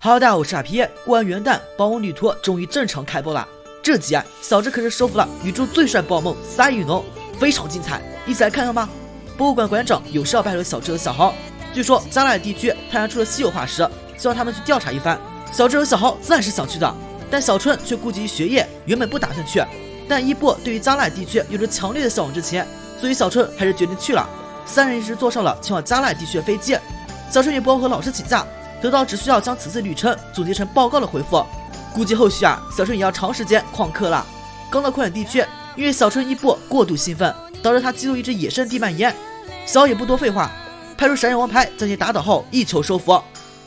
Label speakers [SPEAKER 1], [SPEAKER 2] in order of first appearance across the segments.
[SPEAKER 1] 好，大家好，我是阿皮。过完元旦，宝梦旅途终于正常开播了。这集小智可是收服了宇宙最帅宝梦3羽农，非常精彩，一起来看看吧。博物馆馆长有事要拜托小智和小豪，据说加拉尔地区探查出了稀有化石，希望他们去调查一番。小智和小豪自然是想去的，但小春却顾及于学业，原本不打算去。但伊布对于加拉尔地区有着强烈的向往之情，所以小春还是决定去了。三人一时坐上了前往加拉尔地区的飞机。小春也不好和老师请假，得到只需要将此次旅程总结成报告的回复。估计后续小春也要长时间旷课了。刚到旷野地区，因为小春伊布过度兴奋，导致他激怒一只野生地幔岩。小也不多废话，派出闪耀王牌将其打倒后一球收服。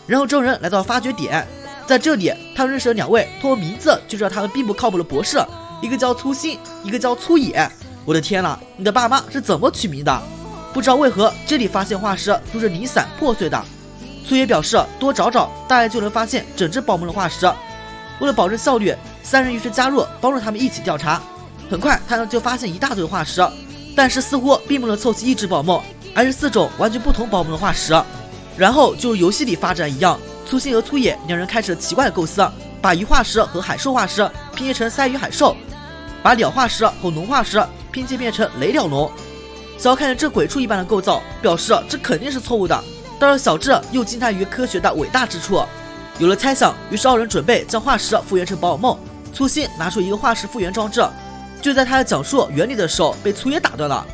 [SPEAKER 1] 然后众人来到发掘点，在这里他们认识了2位，通过名字就知道他们并不靠谱的博士，一个叫粗心，一个叫粗野。我的天哪，你的爸妈是怎么取名的？不知道为何这里发现化石都是零散破碎的。粗野表示多找找大概就能发现整只宝梦的化石。为了保证效率，三人于是加入帮助他们一起调查。很快他们就发现一大堆化石，但是似乎并不能凑齐一只宝梦，而是4种完全不同宝梦的化石。然后就如游戏里发展一样，粗心和粗野2人开始了奇怪的构思，把鱼化石和海兽化石拼接成鳃鱼海兽，把鸟化石和龙化石拼接变成雷鸟龙。小看着这鬼畜一般的构造，表示这肯定是错误的。当然小智又惊叹于科学的伟大之处，有了猜想，于是2人准备将化石复原成宝梦。粗心拿出一个化石复原装置，就在他讲述原理的时候被粗野打断了。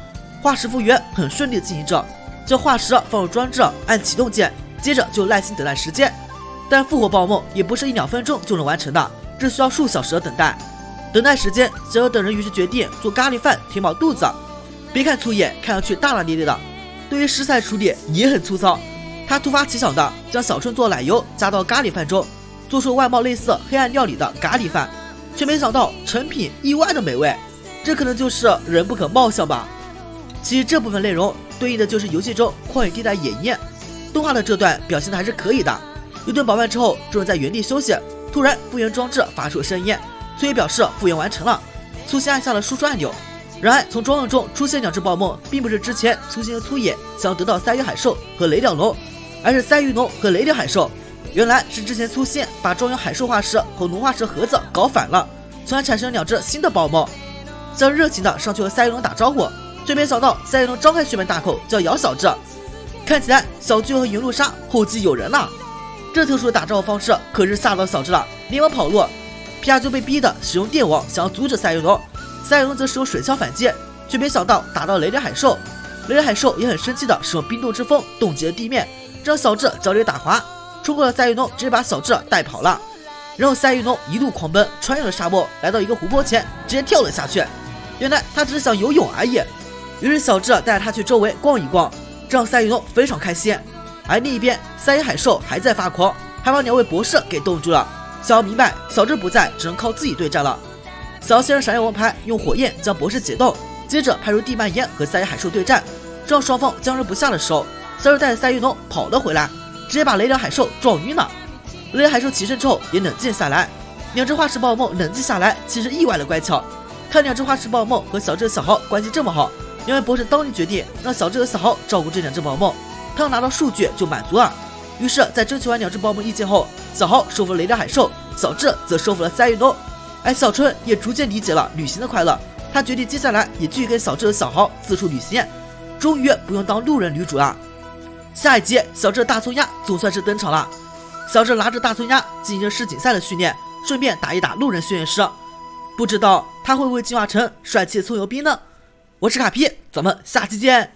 [SPEAKER 1] 化石复原很顺利的进行着，将化石放入装置，按启动键，接着就耐心等待时间。但复活宝梦也不是1-2分钟就能完成的，这需要数小时的等待。等待时间，小友等人于是决定做咖喱饭填饱肚子。别看粗野看上去大大咧咧的，对于食材处理也很粗糙。他突发奇想的将小春做奶油加到咖喱饭中，做出外貌类似黑暗料理的咖喱饭，却没想到成品意外的美味。这可能就是人不可貌相吧。其实这部分内容对应的就是游戏中旷野地带野营，动画的这段表现的还是可以的。一顿饱饭之后，众人在原地休息，突然复原装置发出声音，粗野表示复原完成了。粗心按下了输出按钮，然而从装置中出现2只宝梦，并不是之前粗心和粗野想要得到鳃鱼海兽和雷鸟龙，而是鳃鱼龙和雷鸟海兽。原来是之前粗心把装有海兽化石和龙化石盒子搞反了，从而产生了2只新的宝梦。小人热情的上去和鳃鱼龙打招呼，却没想到鳃鱼龙张开血盆大口就要咬小智。看起来小巨和云露莎后继有人了。这特殊的打招呼方式可是吓到小智了，连忙跑路。皮亚就被逼的使用电网想要阻止鳃鱼龙，鳃鱼龙则使用水枪反击，却没想到打到雷鸟海兽。雷鸟海兽也很生气的使用冰冻之风冻结了地面，让小智脚底打滑，冲过了鳃鱼龙，直接把小智带跑了。然后鳃鱼龙一路狂奔，穿越了沙漠，来到一个湖泊前，直接跳了下去。原来他只是想游泳而已。于是小智带着他去周围逛一逛，这让鳃鱼龙非常开心。而另一边，鳃鱼海兽还在发狂，还把2位博士给冻住了。小豪明白小智不在，只能靠自己对战了。小豪先让闪耀王牌用火焰将博士解冻，接着派出地幔岩和鳃鱼海兽对战。正当双方僵持不下的时候，小智带着鳃鱼龙跑了回来，直接把雷鸟海兽撞晕了。雷鸟海兽起身之后也冷静下来，2只化石宝梦冷静下来，其实意外的乖巧。看2只化石宝梦和小智和小豪关系这么好，2位博士当即决定让小智和小豪照顾这2只宝梦，他们拿到数据就满足了。于是，在征求完2只宝梦意见后，小豪收服了雷鸟海兽，小智则收服了鳃鱼龙。而小春也逐渐理解了旅行的快乐，他决定接下来也继续跟小智和小豪四处旅行，终于不用当路人女主了。下一集，小智的大葱鸭总算是登场了。小智拿着大葱鸭进行着世锦赛的训练，顺便打一打路人训练师。不知道他会不会进化成帅气的葱油兵呢？我是卡皮，咱们下期见。